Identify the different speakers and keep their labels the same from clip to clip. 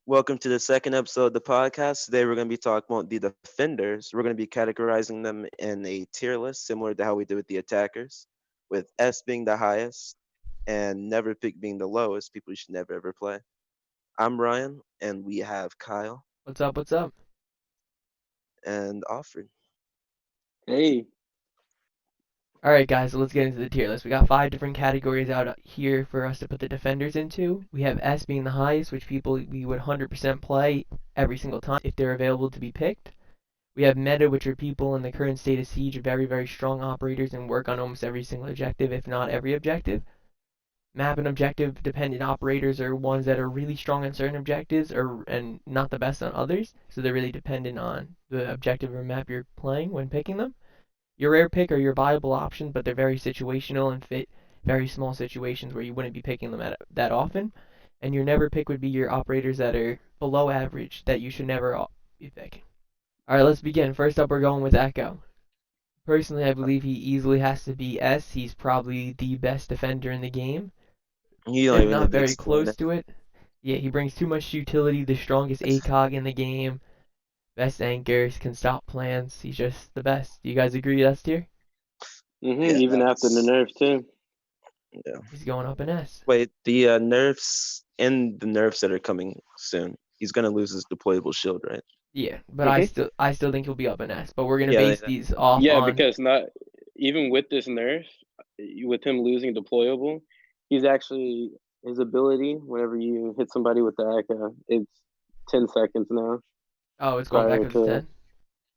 Speaker 1: Welcome to the second episode of the podcast. Today we're going to be talking about the defenders. We're going to be categorizing them in a tier list, similar to how we did with the attackers, with S being the highest and never pick being the lowest. People you should never ever play. I'm Ryan, and we have Kyle
Speaker 2: What's up? What's up?
Speaker 1: and Alfred.
Speaker 3: Hey,
Speaker 2: All right, guys, so let's get into the tier list. We got five different categories out here for us to put the defenders into. We have S being the highest, which people we would 100% play every single time if they're available to be picked. We have Meta, which are people in the current state of Siege, very, very strong operators and work on almost every single objective, if not every objective. Map and objective dependent operators are ones that are really strong on certain objectives and not the best on others, so they're really dependent on the objective or map you're playing when picking them. Your rare pick are your viable options, but they're very situational and fit very small situations where you wouldn't be picking them that often. And your never pick would be your operators that are below average that you should never be picking. All right, let's begin. First up, we're going with Echo. Personally, I believe he easily has to be S. He's probably the best defender in the game,
Speaker 1: You don't
Speaker 2: if
Speaker 1: even
Speaker 2: not
Speaker 1: need to
Speaker 2: very
Speaker 1: explain
Speaker 2: close
Speaker 1: it.
Speaker 2: to it. Yeah, he brings too much utility, the strongest ACOG in the game, best anchors, can stop plans. He's just the best. Do you guys agree that's tier?
Speaker 1: Yeah,
Speaker 3: even after the
Speaker 1: that's
Speaker 3: nerf too.
Speaker 1: yeah.
Speaker 2: He's going up in S.
Speaker 1: Wait, the nerfs and the nerfs that are coming soon. He's going to lose his deployable shield, right?
Speaker 2: Yeah, but I
Speaker 3: hmm
Speaker 2: still I still think he'll be up in S. But we're gonna
Speaker 1: Yeah,
Speaker 2: base these off
Speaker 3: Yeah,
Speaker 2: on
Speaker 3: because not even with this nerf, with him losing deployable, he's actually his ability. Whenever you hit somebody with the Echo, it's 10 seconds now.
Speaker 2: it's going back
Speaker 3: Prior
Speaker 2: up to
Speaker 3: to
Speaker 2: 10.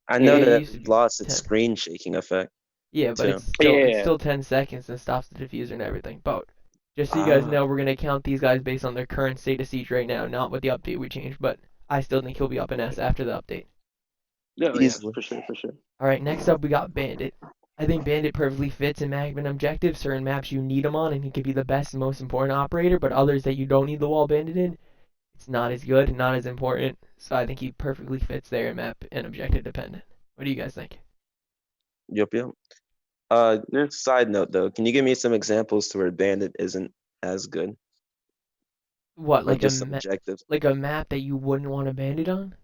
Speaker 1: I know
Speaker 2: Yeah,
Speaker 3: hmm
Speaker 2: it
Speaker 1: that
Speaker 2: used to
Speaker 1: it
Speaker 2: be
Speaker 1: lost its
Speaker 2: 10.
Speaker 1: screen shaking effect
Speaker 2: Yeah, but
Speaker 1: too.
Speaker 3: yeah,
Speaker 2: it's still 10 seconds and stops the diffuser and everything. But just so you guys
Speaker 1: Ah,
Speaker 2: know, we're gonna count these guys based on their current state of siege right now, not with the update we changed. But I still think he'll be up in S after the update.
Speaker 3: yeah,
Speaker 1: easily.
Speaker 3: for sure.
Speaker 2: All right, next up we got Bandit. I think Bandit perfectly fits in Magman objectives. Certain maps you need him on, and he could be the best and most important operator. But others that you don't need the wall bandit in, it's not as good, not as important. So I think he perfectly fits there, map and objective dependent. What do you guys think?
Speaker 1: Yep, yep.
Speaker 3: Yeah,
Speaker 1: Side note though, can you give me some examples to where Bandit isn't as good?
Speaker 2: What,
Speaker 1: Like just some objectives.
Speaker 2: like a map that you wouldn't want a bandit on?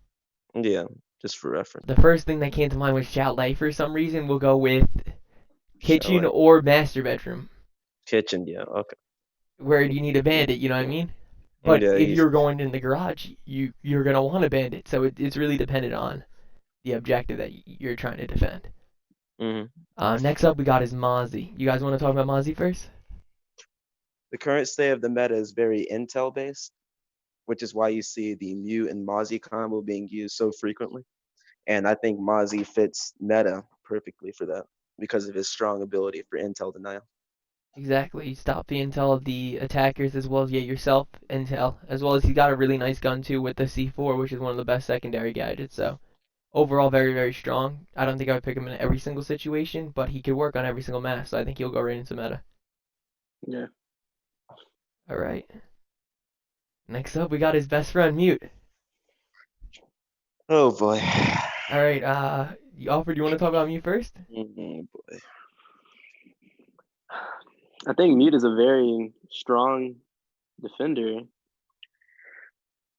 Speaker 1: Yeah, just for reference.
Speaker 2: The first thing that came to mind was Chalet. For some reason, we'll go with kitchen
Speaker 1: Chalet.
Speaker 2: or master bedroom,
Speaker 1: Kitchen, yeah, okay.
Speaker 2: where you need a bandit. You know what I mean? But
Speaker 1: Yeah,
Speaker 2: if you're
Speaker 1: easy.
Speaker 2: going in the garage, you're gonna want a bandit. So it's really dependent on the objective that you're trying to defend.
Speaker 1: hmm
Speaker 2: Next up, we got is Mozzie. You guys want to talk about Mozzie first?
Speaker 1: The current state of the meta is very intel based, which is why you see the Mute and Mozzie combo being used so frequently. And I think Mozzie fits meta perfectly for that because of his strong ability for intel denial.
Speaker 2: Exactly. Stop the intel of the attackers as well as get yourself intel. As well as he got a really nice gun too with the C4, which is one of the best secondary gadgets. So overall, very very strong. I don't think I would pick him in every single situation, but he could work on every single map. So I think he'll go right into meta.
Speaker 3: yeah.
Speaker 2: All right. Next up, we got his best friend Mute.
Speaker 1: Oh boy.
Speaker 2: All right. Alfred, you want to talk about Mute first?
Speaker 1: Boy.
Speaker 3: I think Mute is a very strong defender.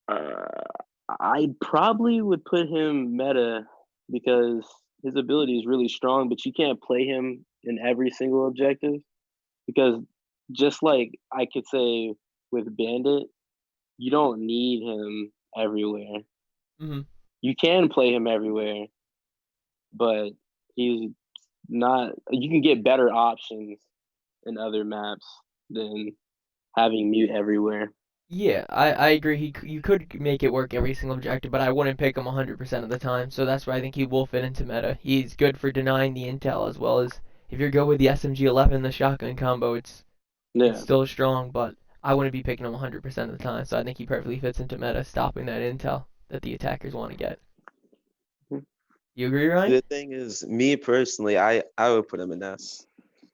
Speaker 3: Uh, I probably would put him meta because his ability is really strong, but you can't play him in every single objective because just like I could say with Bandit, you don't need him everywhere.
Speaker 2: Mm-hmm.
Speaker 3: You can play him everywhere, but he's not. You can get better options in other maps than having Mute everywhere.
Speaker 2: Yeah, I agree. You could make it work every single objective, but I wouldn't pick him 100% of the time. So that's why I think he will fit into meta. He's good for denying the intel as well as if you're good with the SMG-11, the shotgun combo, it's
Speaker 3: Yeah.
Speaker 2: still strong, but I wouldn't be picking him 100% of the time. So I think he perfectly fits into meta, stopping that intel that the attackers want to get. You agree,
Speaker 1: See,
Speaker 2: Ryan?
Speaker 1: the thing is, me personally, I would put him in S.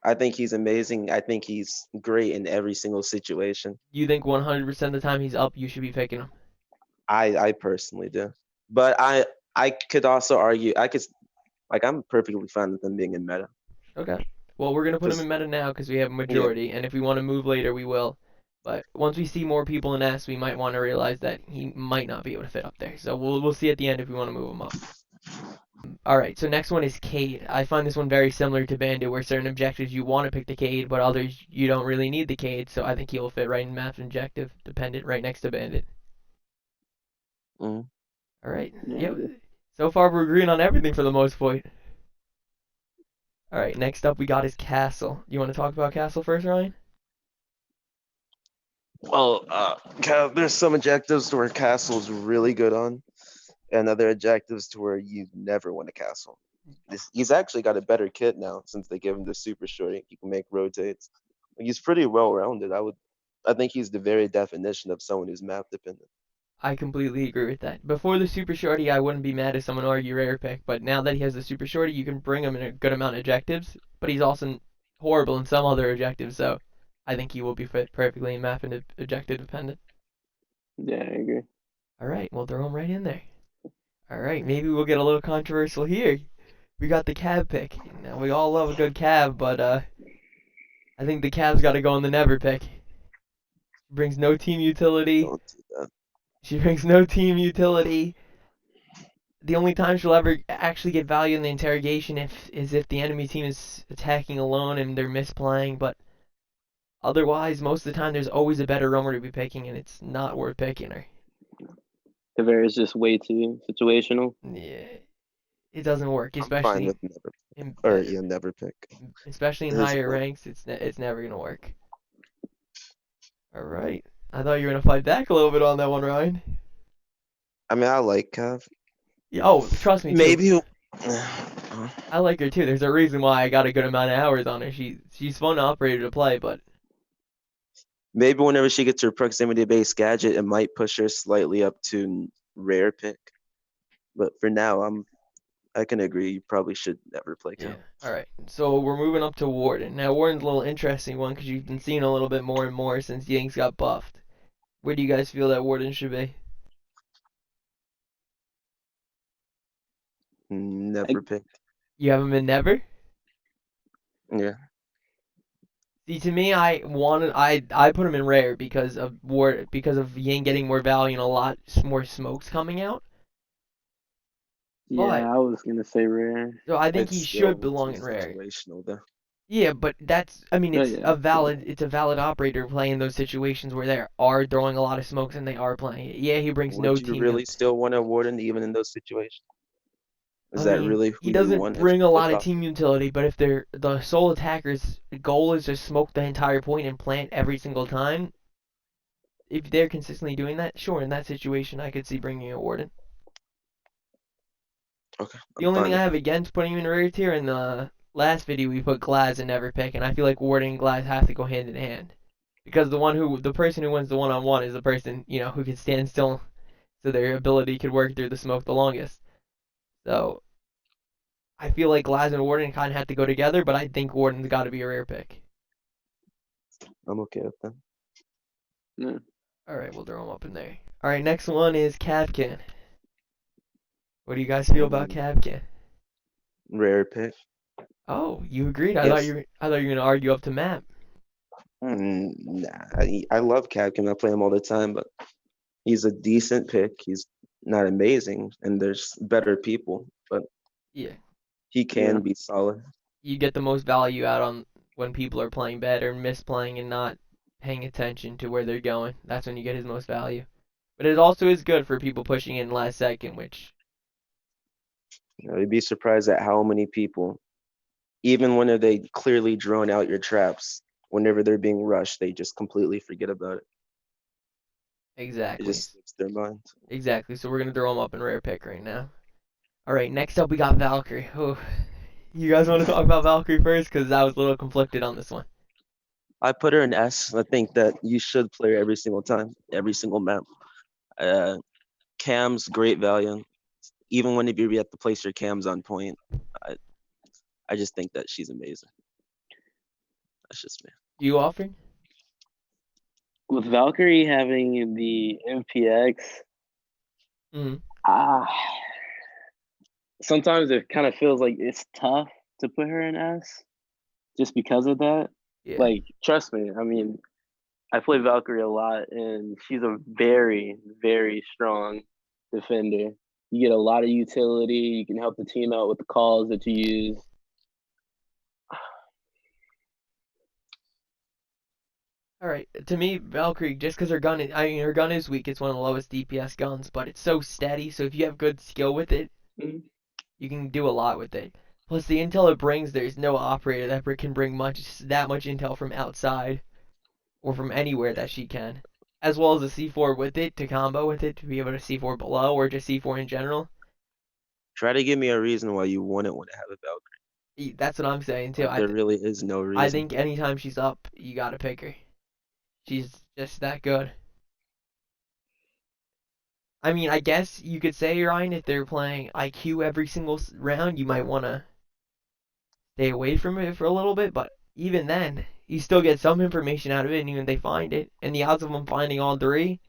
Speaker 1: I think he's amazing. I think he's great in every single situation.
Speaker 2: You think 100% of the time he's up, you should be picking him?
Speaker 1: I personally do. But I could also argue I could like I'm perfectly fine with him being in meta.
Speaker 2: Okay. Well, we're gonna put him in
Speaker 1: Cause
Speaker 2: meta now because we have a
Speaker 1: yeah,
Speaker 2: majority, and if we want to move later, we will. But once we see more people in S, we might want to realize that he might not be able to fit up there. So we'll see at the end if we want to move him up. All right, so next one is Cade. I find this one very similar to Bandit, where certain objectives you want to pick the Cade, but others you don't really need the Cade. So I think he'll fit right in map objective dependent, right next to Bandit.
Speaker 1: Mm.
Speaker 2: All right.
Speaker 3: Yeah.
Speaker 2: Yep. So far we're agreeing on everything for the most part. All right. Next up we got is Castle. You want to talk about Castle first, Ryan?
Speaker 1: Well, there's some objectives to where Castle's really good on, and other objectives to where you never win a Castle. He's actually got a better kit now since they gave him the super shorty. He can make rotates. He's pretty well rounded. I think he's the very definition of someone who's map dependent.
Speaker 2: I completely agree with that. Before the super shorty, I wouldn't be mad if someone argue rare pick, but now that he has the super shorty, you can bring him in a good amount of objectives. But he's also horrible in some other objectives, so I think he will be fit perfectly in map and objective dependent.
Speaker 3: Yeah, I agree.
Speaker 2: All right, we'll throw him right in there. All right, maybe we'll get a little controversial here. We got the Cav pick. Now we all love a good Cav, but I think the Cav's got to go on the never pick. Brings no team utility.
Speaker 1: Don't do that.
Speaker 2: She brings no team utility. The only time she'll ever actually get value in the interrogation is if the enemy team is attacking alone and they're misplaying, but otherwise, most of the time, there's always a better roamer to be picking, and it's not worth picking her.
Speaker 3: Tavera is just way too situational.
Speaker 2: Yeah, it doesn't work,
Speaker 1: I'm fine
Speaker 2: especially
Speaker 1: with never pick.
Speaker 2: especially in
Speaker 1: It is
Speaker 2: higher
Speaker 1: fun.
Speaker 2: ranks. It's never gonna work. All right, I thought you were gonna fight back a little bit on that one, Ryan.
Speaker 1: I mean, I like Cav.
Speaker 2: Yeah, oh, trust me, too.
Speaker 1: Maybe.
Speaker 2: I like her too. There's a reason why I got a good amount of hours on her. She's fun operator to play, but
Speaker 1: Maybe whenever she gets her proximity-based gadget, it might push her slightly up to rare pick. But for now, I can agree. You probably should never play Cav.
Speaker 2: yeah. All right, so we're moving up to Warden. Now Warden's a little interesting one because you've been seeing a little bit more and more since Ying's got buffed. Where do you guys feel that Warden should be?
Speaker 1: Never pick.
Speaker 2: You have him in never?
Speaker 1: Yeah.
Speaker 2: See, to me, I put him in rare because of Ying getting more value and a lot more smokes coming out.
Speaker 3: Yeah,
Speaker 2: But
Speaker 3: I was gonna say rare.
Speaker 2: so I think
Speaker 1: It's
Speaker 2: he
Speaker 1: still
Speaker 2: should belong
Speaker 1: too
Speaker 2: in rare.
Speaker 1: situational, though.
Speaker 2: Yeah, but I mean,
Speaker 3: Yeah,
Speaker 2: it's
Speaker 3: yeah.
Speaker 2: a valid operator playing those situations where they are throwing a lot of smokes and they are playing it. Yeah, he brings no
Speaker 1: Would you
Speaker 2: team.
Speaker 1: really still want a Warden even in those situations? Is
Speaker 2: I
Speaker 1: that
Speaker 2: mean,
Speaker 1: really who
Speaker 2: he
Speaker 1: you
Speaker 2: doesn't
Speaker 1: want?
Speaker 2: bring a
Speaker 1: the
Speaker 2: lot of
Speaker 1: top?
Speaker 2: team utility, but if the sole attacker's goal is to smoke the entire point and plant every single time, if they're consistently doing that, sure, in that situation, I could see bringing a Warden.
Speaker 1: Okay.
Speaker 2: The
Speaker 1: I'm
Speaker 2: only
Speaker 1: fine
Speaker 2: thing I
Speaker 1: with
Speaker 2: have
Speaker 1: that.
Speaker 2: against putting him in rare tier, in the last video we put Glaz in never pick, and I feel like Warden and Glaz have to go hand in hand. Because the person who wins the one-on-one is the person, who can stand still so their ability could work through the smoke the longest. So I feel like Glaz and Warden kind of have to go together, but I think Warden's got to be a rare pick.
Speaker 1: I'm okay with that.
Speaker 3: Yeah.
Speaker 2: All right, we'll throw him up in there. All right, next one is Cavcan. What do you guys feel about Cavcan?
Speaker 1: Rare pick.
Speaker 2: Oh, you agreed. I
Speaker 1: Yes.
Speaker 2: thought you were gonna argue up to map.
Speaker 1: Nah, I love Capcom. I play him all the time, but he's a decent pick. He's not amazing, and there's better people, but
Speaker 2: Yeah,
Speaker 1: he can
Speaker 3: Yeah.
Speaker 1: be solid.
Speaker 2: you get the most value out on when people are playing bad or misplaying and not paying attention to where they're going. That's when you get his most value. But it also is good for people pushing in last second, which
Speaker 1: You'd be surprised at how many people, even when they clearly drone out your traps, whenever they're being rushed, they just completely forget about it. It
Speaker 2: exactly.
Speaker 1: just slips their mind.
Speaker 2: Exactly. So we're gonna throw him up in rare pick right now. All right. Next up, we got Valkyrie. Oh, you guys want to talk about Valkyrie first? Because I was a little conflicted on this one.
Speaker 1: I put her in S. I think that you should play her every single time, every single map. Cam's great value. Even when you have to place your cams on point, I just think that she's amazing. That's just me.
Speaker 2: You offering?
Speaker 3: With Valkyrie having the MPX,
Speaker 2: Mm-hmm.
Speaker 3: Sometimes it kind of feels like it's tough to put her in S just because of that.
Speaker 2: Yeah.
Speaker 3: Like, trust me, I mean, I play Valkyrie a lot, and she's a very, very strong defender. You get a lot of utility. You can help the team out with the calls that you use.
Speaker 2: All right, to me, Valkyrie, just because her gun is weak. It's one of the lowest DPS guns, but it's so steady. So if you have good skill with it, you can do a lot with it. Plus, the intel it brings, there's no operator that can bring that much intel from outside or from anywhere that she can, as well as a C4 with it to combo with it to be able to C4 below or just C4 in general.
Speaker 1: Try to give me a reason why you wouldn't want to have a Valkyrie.
Speaker 2: That's what I'm saying too.
Speaker 1: There really is no reason.
Speaker 2: I think anytime she's up, you gotta pick her. She's just that good. I mean, I guess you could say, Ryan, if they're playing IQ every single round, you might want to stay away from it for a little bit, but even then, you still get some information out of it, and even if they find it, and the odds of them finding all three,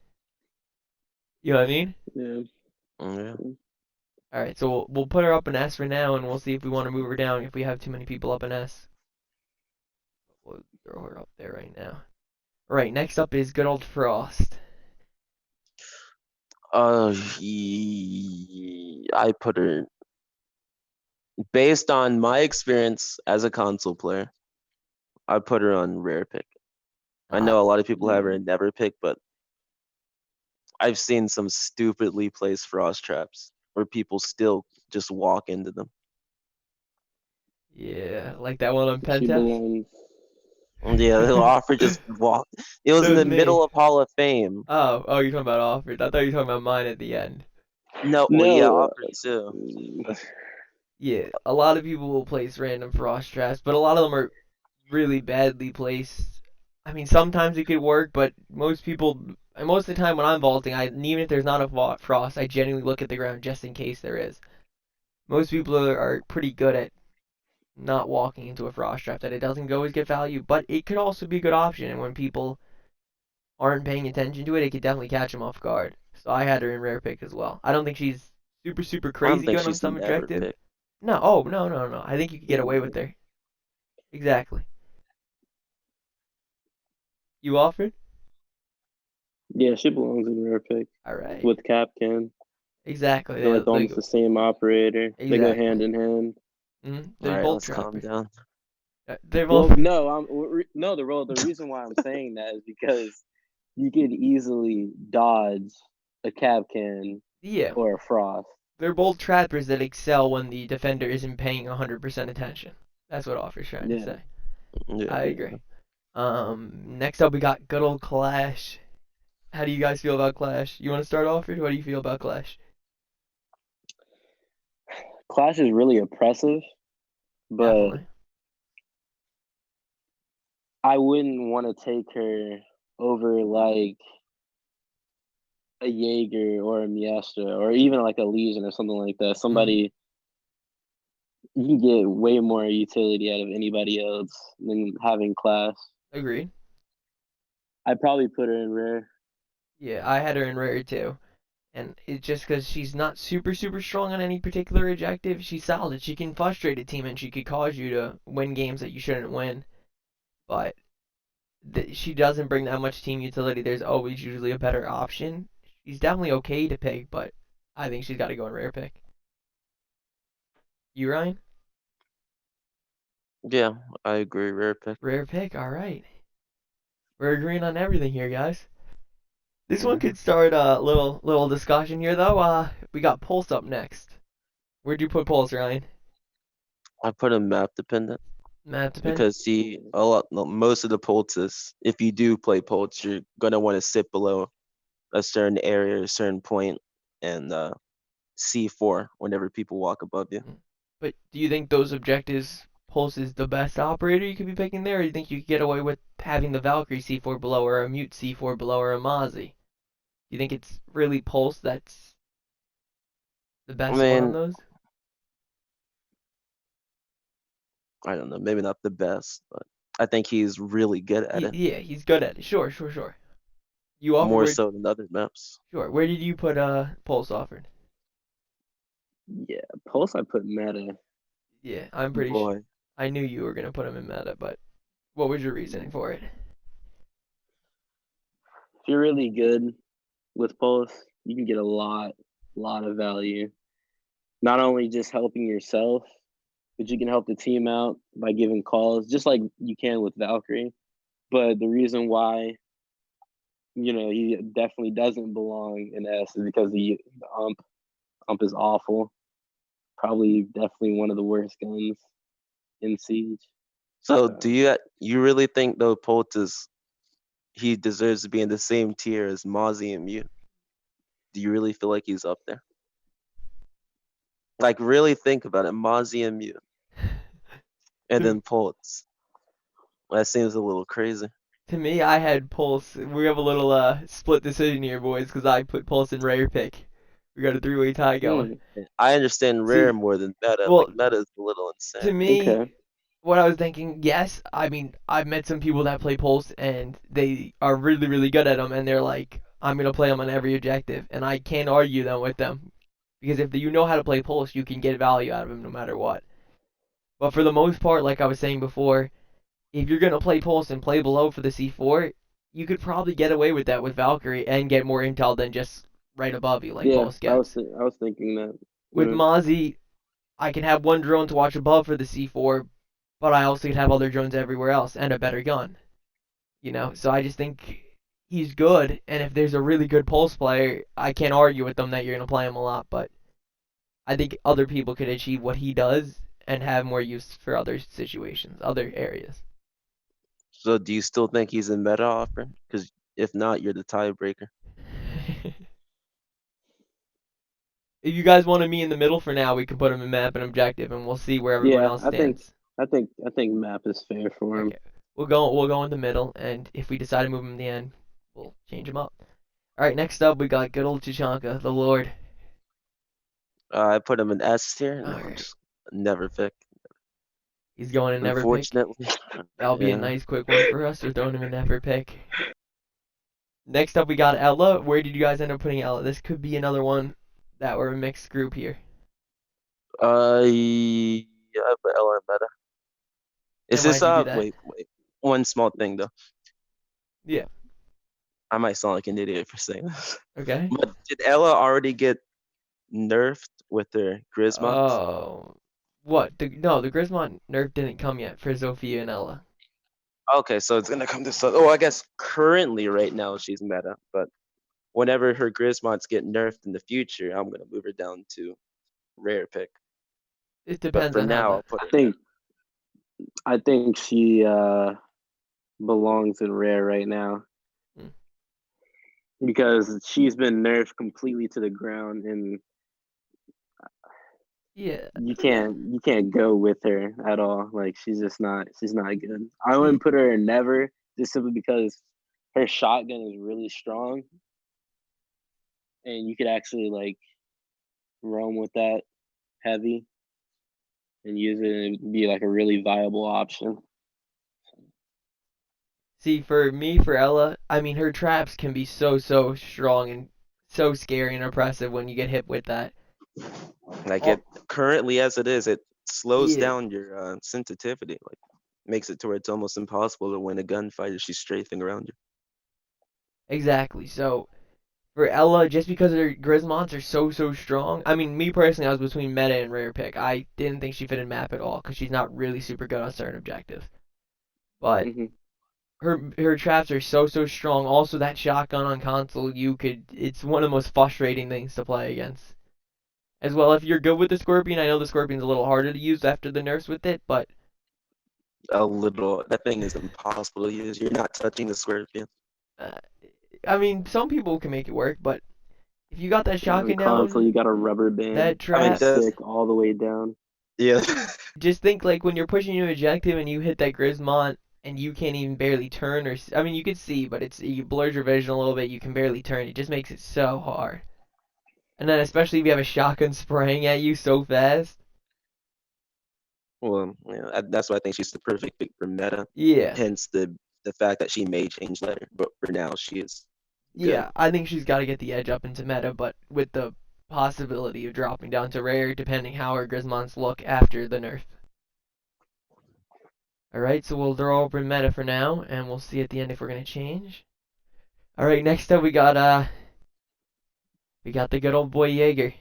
Speaker 2: you know what I mean?
Speaker 3: Yeah.
Speaker 1: Yeah.
Speaker 2: Alright, so we'll put her up in S for now, and we'll see if we want to move her down if we have too many people up in S. We'll throw her up there right now. Alright, next up is good old Frost.
Speaker 1: I put her, based on my experience as a console player, I put her on rare pick. I know a lot of people have her in never pick, but I've seen some stupidly placed Frost traps where people still just walk into them.
Speaker 2: Yeah, like that one on
Speaker 3: She
Speaker 2: Pentest.
Speaker 3: belongs.
Speaker 1: Yeah, the offer just walked. It was
Speaker 2: That
Speaker 1: in
Speaker 2: was
Speaker 1: the
Speaker 2: me.
Speaker 1: middle of Hall of Fame.
Speaker 2: Oh, you're talking about offers. I thought you were talking about mine at the end.
Speaker 1: No, well, yeah, offers too.
Speaker 2: Yeah, a lot of people will place random Frost traps, but a lot of them are really badly placed. I mean, sometimes it could work, but most of the time when I'm vaulting, even if there's not a Frost, I genuinely look at the ground just in case there is. Most people are pretty good at not walking into a Frost trap, that it doesn't always get value, but it could also be a good option, and when people aren't paying attention to it, it could definitely catch them off guard. So I had her in rare pick as well. I don't think she's super
Speaker 1: I don't
Speaker 2: crazy
Speaker 1: think
Speaker 2: good on
Speaker 1: she's
Speaker 2: some
Speaker 1: never
Speaker 2: objective.
Speaker 1: picked.
Speaker 2: No, oh, no. I think you could get away with her. Exactly. You offered?
Speaker 3: Yeah, she belongs in rare pick
Speaker 2: Alright.
Speaker 3: with Capcan.
Speaker 2: Exactly.
Speaker 3: They're like almost the same operator. They go
Speaker 2: Exactly.
Speaker 3: hand in hand.
Speaker 2: They're
Speaker 1: Alright,
Speaker 2: both
Speaker 1: let's calm
Speaker 2: trappers.
Speaker 1: down.
Speaker 2: They're
Speaker 3: Well,
Speaker 2: both.
Speaker 3: no, the reason why I'm saying that is because you could easily dodge a Capcan
Speaker 2: Yeah.
Speaker 3: or a Frost.
Speaker 2: They're both trappers that excel when the defender isn't paying 100% attention. That's what Offer's trying to say.
Speaker 1: Yeah.
Speaker 2: I agree. Next up we got good old Clash. How do you guys feel about Clash? You want to start off, or what do you feel about Clash?
Speaker 3: Clash is really oppressive, but
Speaker 2: Definitely.
Speaker 3: I wouldn't want to take her over like a Jaeger or a Miestra or even like a Legion or something like that. Somebody you can get way more utility out of anybody else than having Clash.
Speaker 2: Agreed.
Speaker 3: I'd probably put her in rare.
Speaker 2: Yeah, I had her in rare too. And it's just because she's not super strong on any particular objective. She's solid. She can frustrate a team and she could cause you to win games that you shouldn't win. But she doesn't bring that much team utility. There's always usually a better option. She's definitely okay to pick, but I think she's got to go in rare pick. You, Ryan?
Speaker 1: Yeah, I agree. Rare pick.
Speaker 2: Rare pick, alright. We're agreeing on everything here, guys. This one could start a little discussion here, though. We got Pulse up next. Where'd you put Pulse, Ryan?
Speaker 1: I put him map dependent.
Speaker 2: Map dependent?
Speaker 1: Because most of the pulses, if you do play pulse, you're gonna want to sit below a certain area, a certain point, and C4 whenever people walk above you.
Speaker 2: But do you think those objectives, Pulse is the best operator you could be picking there, or do you think you could get away with having the Valkyrie C4 below, or a Mute C4 below, or a Mozzie? Do you think it's really Pulse that's the best one on those?
Speaker 1: I don't know, maybe not the best, but I think he's really good at it.
Speaker 2: Yeah, he's good at it. Sure. You offered
Speaker 1: More so than other maps.
Speaker 2: Sure. Where did you put Pulse offered?
Speaker 3: Yeah, Pulse I put meta.
Speaker 2: Yeah, I'm pretty sure. I knew you were gonna put him in meta, but what was your reasoning for it?
Speaker 3: you're really good with Pulse, you can get a lot of value. Not only just helping yourself, but you can help the team out by giving calls, just like you can with Valkyrie. But the reason why, he definitely doesn't belong in S is because the ump is awful. Probably definitely one of the worst guns in Siege.
Speaker 1: So do you really think though Poultice he deserves to be in the same tier as Mozzie and Mew? Do you really feel like he's up there? Like really think about it, Mozzie and Mew, and then Poultice. That seems a little crazy.
Speaker 2: To me, I had Pulse. We have a little split decision here, boys, because I put Pulse in rare pick. We got a 3-way tie going.
Speaker 1: I understand rare
Speaker 2: See,
Speaker 1: more than meta.
Speaker 2: well,
Speaker 1: Like meta is a little
Speaker 2: to
Speaker 1: insane.
Speaker 2: me,
Speaker 3: Okay.
Speaker 2: what I was thinking, yes, I mean, I've met some people that play Pulse and they are really, really good at them, and they're like, I'm going to play them on every objective, and I can't argue them with them. Because if you know how to play Pulse, you can get value out of them no matter what. But for the most part, like I was saying before, if you're going to play Pulse and play below for the C4, you could probably get away with that with Valkyrie and get more intel than just right above you like
Speaker 3: Yeah,
Speaker 2: Pulse
Speaker 3: I was
Speaker 2: gets.
Speaker 3: I was thinking that.
Speaker 2: With Mozzie, I can have one drone to watch above for the C4, but I also could have other drones everywhere else and a better gun. So I just think he's good, and if there's a really good Pulse player, I can't argue with them that you're going to play him a lot, but I think other people could achieve what he does and have more use for other situations, other areas.
Speaker 1: So do you still think he's in meta offer? Because if not, you're the tiebreaker.
Speaker 2: If you guys want to meet in the middle for now, we can put him in map and objective, and we'll see where everyone else stands.
Speaker 3: I think map is fair for him.
Speaker 2: Okay. We'll go in the middle, and if we decide to move him in the end, we'll change him up. All right, next up we got good old Tachanka, the Lord.
Speaker 1: I put him in S tier. No,
Speaker 2: Alright.
Speaker 1: just never pick.
Speaker 2: He's going in never pick.
Speaker 1: Unfortunately.
Speaker 2: That'll be a nice quick one for us. We're throwing him in never pick. Next up we got Ela. Where did you guys end up putting Ela? This could be another one that we're a mixed group here.
Speaker 1: Yeah, I put Ela in meta. Is
Speaker 2: And
Speaker 1: this
Speaker 2: why'd you do that?
Speaker 1: wait, one small thing though.
Speaker 2: Yeah.
Speaker 1: I might sound like an idiot for saying this.
Speaker 2: Okay.
Speaker 1: But did Ela already get nerfed with her Grismont?
Speaker 2: Oh. What? No, the Grismont nerf didn't come yet for Zofia and Ela.
Speaker 1: Okay, so it's gonna come to I guess currently right now she's meta, but whenever her Grismonts get nerfed in the future, I'm gonna move her down to rare pick.
Speaker 2: It
Speaker 1: But
Speaker 2: depends
Speaker 1: for
Speaker 2: on
Speaker 1: now,
Speaker 2: how
Speaker 1: I'll put
Speaker 3: I think she belongs in rare right now. Because she's been nerfed completely to the ground, and you can't go with her at all. Like she's not good. I wouldn't put her in never, just simply because her shotgun is really strong, and you could actually like roam with that heavy and use it and be like a really viable option.
Speaker 2: See, for me, for Ela, I mean, her traps can be so strong and so scary and oppressive when you get hit with that.
Speaker 1: like it currently as it is, it slows down your sensitivity, like makes it to where it's almost impossible to win a gunfight if she's strafing around you.
Speaker 2: Exactly. So for Ela, just because her Grismonts are so strong, I mean, me personally, I was between meta and rare pick. I didn't think she fit in map at all because she's not really super good on certain objectives. But her traps are so strong. Also, that shotgun on console, it's one of the most frustrating things to play against. As well, if you're good with the Scorpion, I know the Scorpion's a little harder to use after the nerfs with it, but
Speaker 1: that thing is impossible to use. You're not touching the Scorpion.
Speaker 2: I mean, some people can make it work, but if you got that shotgun
Speaker 3: console,
Speaker 2: down,
Speaker 3: you got a rubber band
Speaker 2: that trap
Speaker 3: stick all the way down.
Speaker 1: Yeah.
Speaker 2: Just think like when you're pushing your objective and you hit that Grismont and you can't even barely turn, or I mean you can see, but it blurs your vision a little bit. You can barely turn. It just makes it so hard. And then especially if you have a shotgun spraying at you so fast.
Speaker 1: Well, yeah, that's why I think she's the perfect pick for meta.
Speaker 2: Yeah.
Speaker 1: Hence the fact that she may change later, but for now she is. Good.
Speaker 2: Yeah, I think she's got to get the edge up into meta, but with the possibility of dropping down to rare depending how her Grismonts look after the nerf. Alright, so we'll throw open meta for now, and we'll see at the end if we're going to change. All right, next up we got the good old boy Jaeger.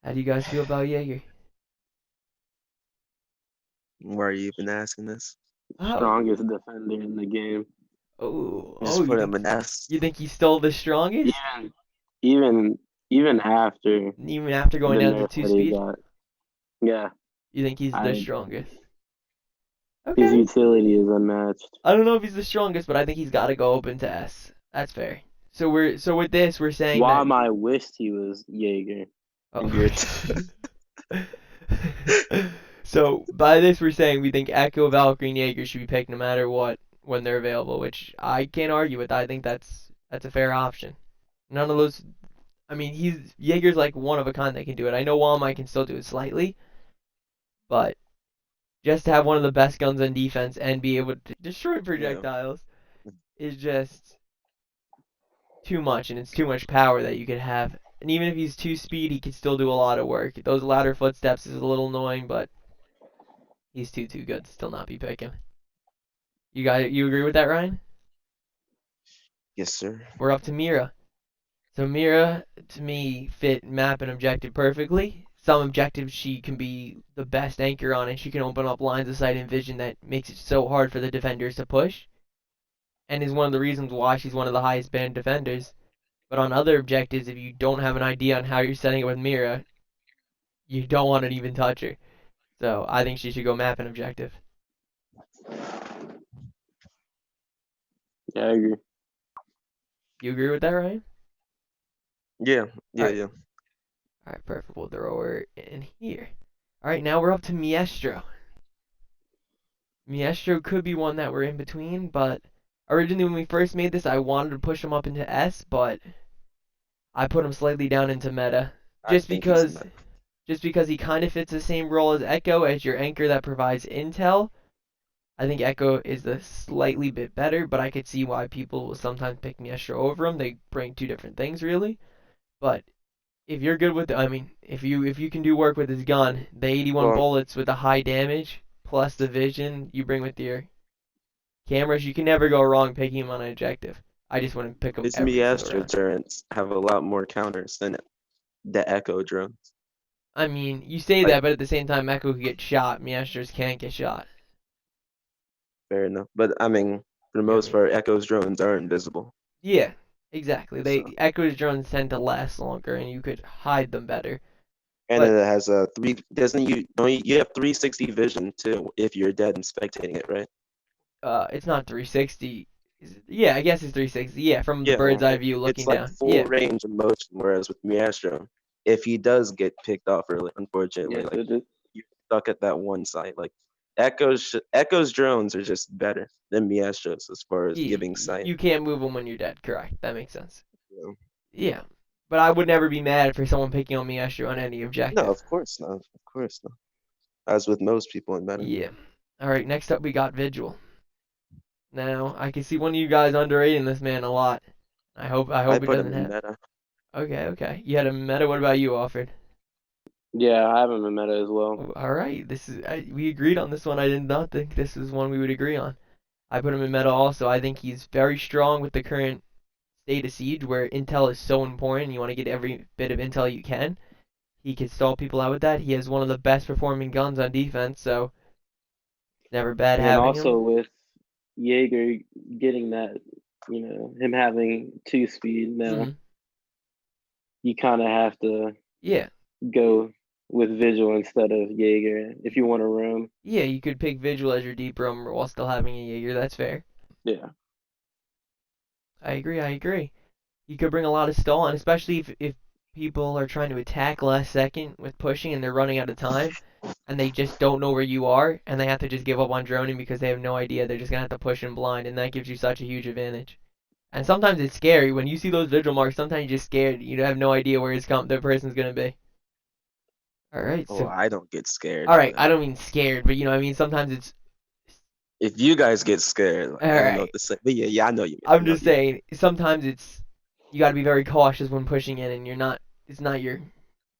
Speaker 2: How do you guys feel about Jaeger?
Speaker 1: Why are you even asking this?
Speaker 2: Oh,
Speaker 3: Strongest defender in the game.
Speaker 1: Just
Speaker 2: you
Speaker 1: put him
Speaker 2: think
Speaker 1: in S.
Speaker 2: he's still the strongest?
Speaker 3: Even even even after
Speaker 2: Even after going
Speaker 3: the
Speaker 2: down to
Speaker 3: nerf
Speaker 2: two
Speaker 3: that he
Speaker 2: speed,
Speaker 3: got. Yeah,
Speaker 2: you think he's the
Speaker 3: I
Speaker 2: strongest?
Speaker 3: his
Speaker 2: Okay.
Speaker 3: utility is unmatched.
Speaker 2: I don't know if he's the strongest, but I think he's got to go up into S. That's fair. So with this we're saying that.
Speaker 3: Why I wished he was Jaeger.
Speaker 2: Oh.
Speaker 1: You're
Speaker 2: So by this we're saying we think Echo, Valkyrie, and Jaeger should be picked no matter what when they're available, which I can't argue with. I think that's a fair option. None of those. I mean, Jaeger's like one of a kind that can do it. I know Walmart can still do it slightly, but just to have one of the best guns on defense and be able to destroy projectiles is just too much, and it's too much power that you could have. And even if he's 2 speed, he can still do a lot of work. Those ladder footsteps is a little annoying, but he's too good to still not be picking. You agree with that, Ryan?
Speaker 1: Yes, sir.
Speaker 2: We're up to Mira. So Mira, to me, fit map and objective perfectly. Some objectives she can be the best anchor on, and she can open up lines of sight and vision that makes it so hard for the defenders to push, and is one of the reasons why she's one of the highest banned defenders. But on other objectives, if you don't have an idea on how you're setting it with Mira, you don't want to even touch her. So I think she should go map and objective.
Speaker 3: Yeah, I agree.
Speaker 2: You agree with that, Ryan?
Speaker 1: Yeah,
Speaker 2: Alright.
Speaker 1: yeah.
Speaker 2: Alright, perfect. We'll throw her in here. Alright, now we're up to Maestro. Maestro could be one that we're in between, but originally when we first made this, I wanted to push him up into S, but I put him slightly down into meta. Just because he kind of fits the same role as Echo as your anchor that provides intel. I think Echo is the slightly bit better, but I could see why people will sometimes pick Maestro over him. They bring two different things, really. But if you're good with, if you can do work with his gun, the 81 bullets with the high damage plus the vision you bring with your cameras, you can never go wrong picking him on an objective. I just wouldn't pick him
Speaker 1: His
Speaker 2: every single
Speaker 1: Maestro
Speaker 2: round.
Speaker 1: turrets have a lot more counters than the Echo drones.
Speaker 2: I mean, you say that, but at the same time, Echo could get shot. Maestros can't get shot.
Speaker 1: Fair enough. But I mean, for the most part, Echo's drones are invisible.
Speaker 2: Yeah, exactly.
Speaker 1: So.
Speaker 2: Echo's drones tend to last longer, and you could hide them better.
Speaker 1: And it has a you have 360 vision too if you're dead and spectating it, right?
Speaker 2: It's not 360. Yeah, I guess it's 360. Yeah, from the bird's eye view looking down.
Speaker 1: It's like full range of motion, whereas with Maestro, if he does get picked off early, unfortunately, you're stuck at that one site. Like Echo's drones are just better than Maestro's as far as giving sight.
Speaker 2: You can't move them when you're dead. Correct. That makes sense. Yeah. But I would never be mad for someone picking on Maestro on any objective.
Speaker 1: No, of course not. Of course not. As with most people in meta.
Speaker 2: Yeah. All right. Next up, we got Vigil. Now I can see one of you guys underrating this man a lot. I hope it doesn't happen.
Speaker 1: Meta.
Speaker 2: Okay. You had a meta. What about you, Alfred?
Speaker 3: Yeah, I have him in meta as well.
Speaker 2: All right. We agreed on this one. I did not think this is one we would agree on. I put him in meta also. I think he's very strong with the current state of Siege, where intel is so important. You want to get every bit of intel you can. He can stall people out with that. He has one of the best performing guns on defense, so never bad having him.
Speaker 3: And also with Jaeger getting that, him having 2-speed now, you kind of have to go with Vigil instead of Jaeger if you want to roam.
Speaker 2: Yeah, you could pick Vigil as your deep roam while still having a Jaeger. That's fair.
Speaker 3: Yeah.
Speaker 2: I agree. You could bring a lot of stall, and especially if people are trying to attack last second with pushing and they're running out of time, and they just don't know where you are, and they have to just give up on droning because they have no idea. They're just going to have to push in blind, and that gives you such a huge advantage. And sometimes it's scary. When you see those Vigil marks, sometimes you're just scared. You have no idea where the person's going to be. All right. So,
Speaker 1: I don't get scared.
Speaker 2: All right. I don't mean scared, but I mean sometimes it's.
Speaker 1: If you guys get scared, I don't know what to say. But yeah, I know you.
Speaker 2: I'm just saying, sometimes you got to be very cautious when pushing in, and it's not your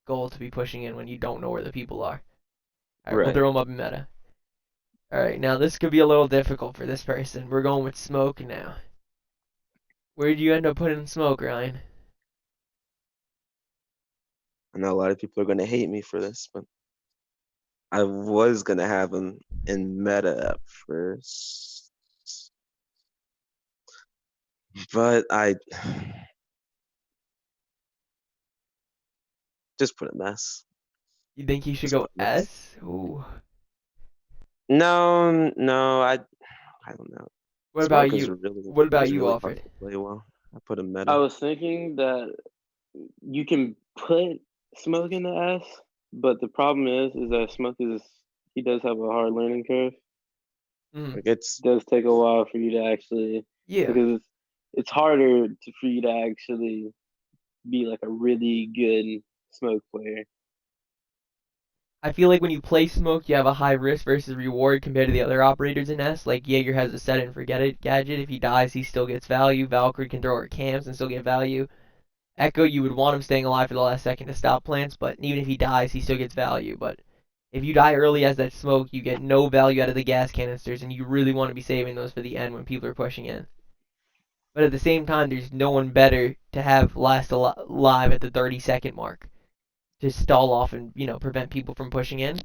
Speaker 2: goal to be pushing in when you don't know where the people are. All right, we'll throw them up in meta. All right, now this could be a little difficult for this person. We're going with Smoke now. Where did you end up putting Smoke, Ryan?
Speaker 1: I know a lot of people are gonna hate me for this, but I was gonna have him in meta at first, but I just put him S.
Speaker 2: You think he should
Speaker 1: Just
Speaker 2: go
Speaker 1: put him S.
Speaker 2: S? Ooh.
Speaker 1: No, I don't know.
Speaker 2: What about
Speaker 1: Smoke is
Speaker 2: you?
Speaker 1: really
Speaker 2: What about
Speaker 1: is
Speaker 2: you,
Speaker 1: really hard
Speaker 2: Alfred?
Speaker 1: to play well. I put him
Speaker 3: I
Speaker 1: meta.
Speaker 3: was thinking that you can put Smoke in the S, but the problem is that Smoke he does have a hard learning curve.
Speaker 2: Mm.
Speaker 1: Like it's
Speaker 3: It does take a while for you to actually
Speaker 2: Yeah.
Speaker 3: because it's harder for you to actually be like a really good Smoke player.
Speaker 2: I feel like when you play Smoke, you have a high risk versus reward compared to the other operators in S. Like Jaeger has a set it and forget it gadget. If he dies, he still gets value. Valkyrie can throw her cams and still get value. Echo, you would want him staying alive for the last second to stop plants, but even if he dies, he still gets value. But if you die early as that Smoke, you get no value out of the gas canisters, and you really want to be saving those for the end when people are pushing in. But at the same time, there's no one better to have last alive at the 30-second mark to stall off and prevent people from pushing in.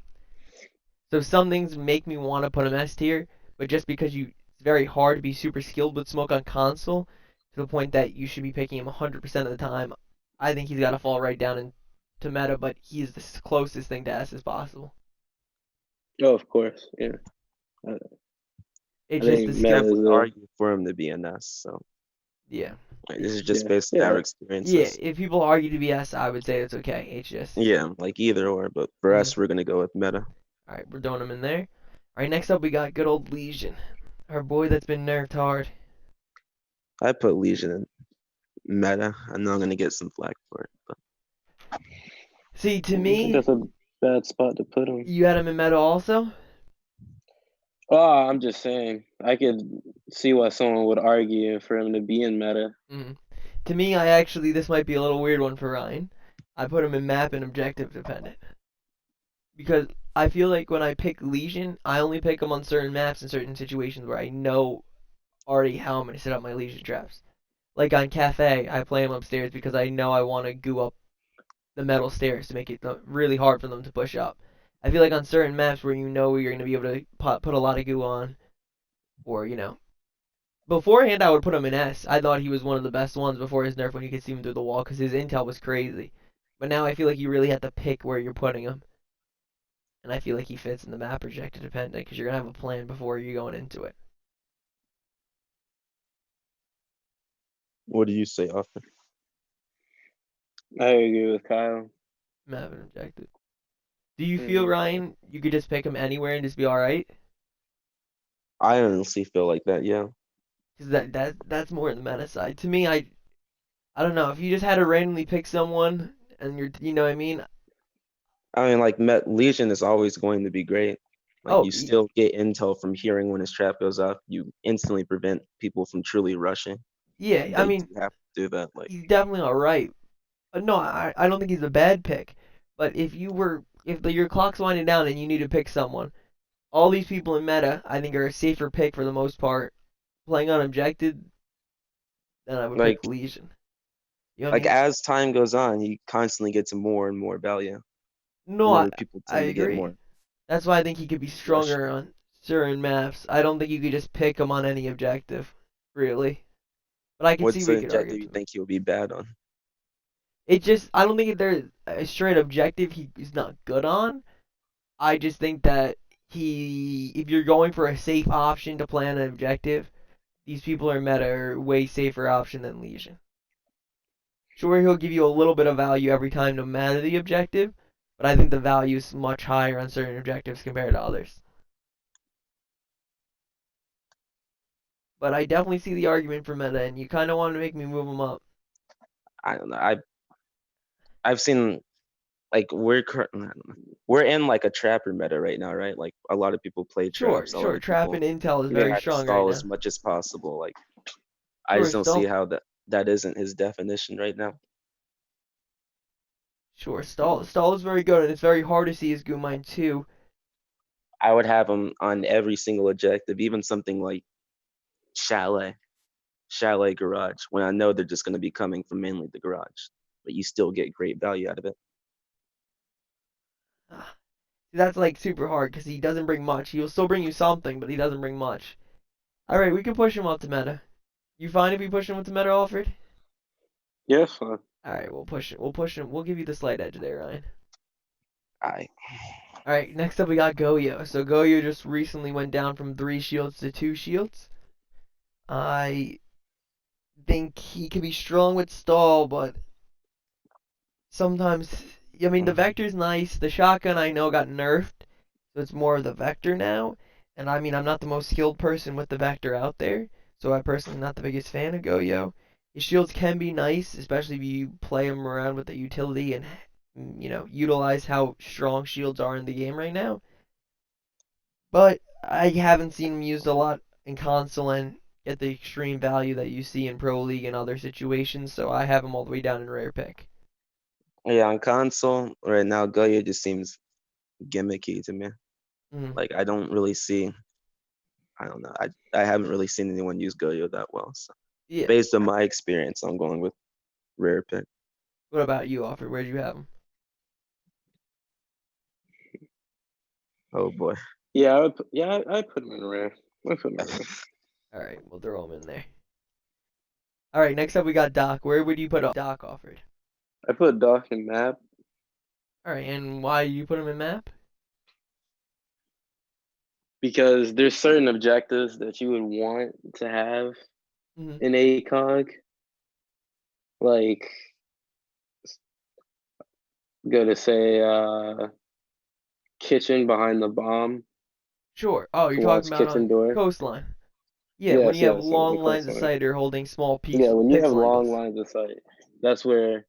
Speaker 2: So some things make me want to put him S tier, but just because it's very hard to be super skilled with Smoke on console to the point that you should be picking him 100% of the time, I think he's got to fall right down into meta, but he's the closest thing to S as possible.
Speaker 3: Oh, of course, yeah.
Speaker 2: It's
Speaker 3: I
Speaker 2: just
Speaker 3: think
Speaker 2: the
Speaker 1: you
Speaker 2: skill.
Speaker 3: Meta
Speaker 1: can't
Speaker 3: is
Speaker 1: really argue for him to be an S. So
Speaker 2: Yeah.
Speaker 1: like, this is just based on
Speaker 3: yeah.
Speaker 1: our
Speaker 2: Yeah,
Speaker 1: experiences.
Speaker 2: if people argue to be S, I would say it's okay. It's just.
Speaker 1: Yeah, like either or, but for
Speaker 2: Mhm.
Speaker 1: us, we're gonna go with meta.
Speaker 2: Alright, we're throwing him in there. Alright, next up we got good old Lesion. Our boy that's been nerfed hard.
Speaker 1: I put Legion in meta. I know I'm gonna get some flack for it, but
Speaker 2: See, to
Speaker 3: I don't think
Speaker 2: me,
Speaker 3: that's a bad spot to put him.
Speaker 2: you had him in meta also?
Speaker 3: Oh, I'm just saying. I could see why someone would argue for him to be in meta.
Speaker 2: To me, this might be a little weird one for Ryan. I put him in map and objective dependent. Because I feel like when I pick Lesion, I only pick him on certain maps in certain situations where I know already how I'm going to set up my Lesion traps. Like on Cafe, I play him upstairs because I know I want to goo up the metal stairs to make it really hard for them to push up. I feel like on certain maps where you know you're going to be able to put a lot of goo on, or, beforehand, I would put him in S. I thought he was one of the best ones before his nerf when you could see him through the wall because his intel was crazy. But now I feel like you really have to pick where you're putting him. And I feel like he fits in the map projected dependent because you're going to have a plan before you're going into it.
Speaker 1: what do you say, Arthur?
Speaker 3: I agree with Kyle.
Speaker 2: Map and objective. Do you feel, Ryan, you could just pick him anywhere and just be alright?
Speaker 1: I honestly feel like that. Yeah.
Speaker 2: Because that's more in the meta side. To me, I don't know. If you just had to randomly pick someone and you know what I mean?
Speaker 1: I mean, like Legion is always going to be great. Like
Speaker 2: Oh,
Speaker 1: you still get intel from hearing when his trap goes off. You instantly prevent people from truly rushing.
Speaker 2: yeah, I
Speaker 1: But
Speaker 2: mean,
Speaker 1: you have to do that. Like
Speaker 2: he's definitely alright. No, I don't think he's a bad pick. But if your clock's winding down and you need to pick someone, all these people in meta, I think, are a safer pick for the most part. Playing on objective, then I would pick
Speaker 1: like
Speaker 2: Lesion. You know what I
Speaker 1: like
Speaker 2: mean?
Speaker 1: as time goes on, he constantly gets more and more value.
Speaker 2: No,
Speaker 1: Remember, people
Speaker 2: I
Speaker 1: tend to get
Speaker 2: agree.
Speaker 1: more
Speaker 2: That's why I think he could be
Speaker 1: rush.
Speaker 2: stronger on certain maps. I don't think you could just pick him on any objective, really. But I can see
Speaker 1: What's
Speaker 2: where
Speaker 1: the
Speaker 2: you could argue
Speaker 1: objective
Speaker 2: it
Speaker 1: you
Speaker 2: to me.
Speaker 1: think he'll be bad on?
Speaker 2: I don't think if there's a straight objective he's not good on. I just think that if you're going for a safe option to play on an objective, these people are meta are way safer option than Lesion. Sure, he'll give you a little bit of value every time no matter the objective, but I think the value is much higher on certain objectives compared to others. But I definitely see the argument for meta, and you kind of want to make me move him up.
Speaker 1: I don't know. I've seen like we're in like a trapper meta right now, right? Like a lot of people play
Speaker 2: Sure,
Speaker 1: traps. A lot
Speaker 2: sure.
Speaker 1: of
Speaker 2: Trap
Speaker 1: people
Speaker 2: and Intel is very
Speaker 1: try to
Speaker 2: strong right
Speaker 1: stall as
Speaker 2: now.
Speaker 1: much as possible. Like I
Speaker 2: Sure,
Speaker 1: just don't see
Speaker 2: stall.
Speaker 1: how that isn't his definition right now.
Speaker 2: Sure, stall is very good, and it's very hard to see his Goo Mine too.
Speaker 1: I would have him on every single objective, even something like Chalet. Chalet Garage when I know they're just going to be coming from mainly the garage, but you still get great value out of it.
Speaker 2: Ah, that's like super hard because he doesn't bring much. He'll still bring you something, but he doesn't bring much. All right, we can push him up to meta. You fine if we push him up to meta, Alfred?
Speaker 3: Yeah, it's fine.
Speaker 2: All right, we'll push it. We'll push him. We'll give you the slight edge there, Ryan.
Speaker 1: I
Speaker 2: All right, next up we got Goyo. So Goyo just recently went down from 3 shields to 2 shields. I think he can be strong with stall, but sometimes, I mean, the vector's nice. The shotgun I know got nerfed, so it's more of the vector now. And I mean, I'm not the most skilled person with the vector out there, so I'm personally not the biggest fan of Goyo. His shields can be nice, especially if you play him around with the utility and utilize how strong shields are in the game right now. But I haven't seen him used a lot in console and get the extreme value that you see in Pro League and other situations, so I have him all the way down in rare pick.
Speaker 1: Yeah, on console right now, Goya just seems gimmicky to me.
Speaker 2: Mm.
Speaker 1: Like I don't really see. I don't know. I haven't really seen anyone use Goyo that well. So
Speaker 2: Yeah.
Speaker 1: based on my experience, I'm going with rare pick.
Speaker 2: What about you, Alfred? Where'd you have him?
Speaker 1: Oh boy.
Speaker 3: Yeah, I put him in rare. I put him in rare.
Speaker 2: All right, we'll throw him in there. All right, next up we got Doc. Where would you put Doc, Alfred?
Speaker 3: I put Doc in map
Speaker 2: All right, and why you put him in map?
Speaker 3: because there's certain objectives that you would want to have
Speaker 2: Mm-hmm.
Speaker 3: in ACOG. Like, gonna say kitchen behind the bomb
Speaker 2: Sure. Oh,
Speaker 3: to
Speaker 2: you're talking
Speaker 3: watch
Speaker 2: about
Speaker 3: kitchen
Speaker 2: on
Speaker 3: door.
Speaker 2: coastline. Yeah, when
Speaker 3: Yes,
Speaker 2: you have
Speaker 3: yes, on
Speaker 2: long
Speaker 3: the
Speaker 2: lines of
Speaker 3: coastline.
Speaker 2: sight or holding small
Speaker 3: Yeah, when you have
Speaker 2: pixel
Speaker 3: long
Speaker 2: angles.
Speaker 3: lines of sight, that's where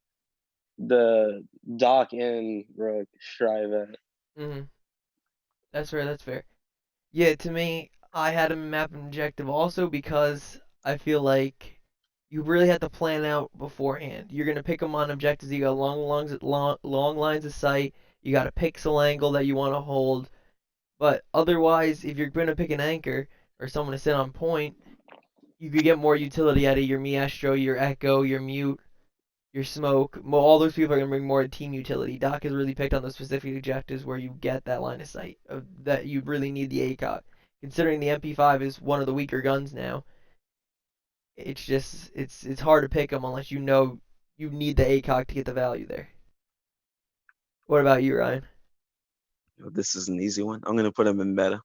Speaker 3: the Doc and Rook strive at.
Speaker 2: Mm-hmm. That's fair. That's fair. Yeah, to me, I had him map and objective also because I feel like you really have to plan out beforehand. You're gonna pick them on objectives. You got long lines of sight. You got a pixel angle that you want to hold. But otherwise, if you're gonna pick an anchor or someone to sit on point, you could get more utility out of your Maestro, your Echo, your Mute, your Smoke. All those people are gonna bring more team utility. Doc has really picked on the specific objectives where you get that line of sight that you really need the ACOG. Considering the MP5 is one of the weaker guns now, it's just it's hard to pick them unless you know you need the ACOG to get the value there. What about you, Ryan?
Speaker 1: This is an easy one. I'm gonna put him in meta.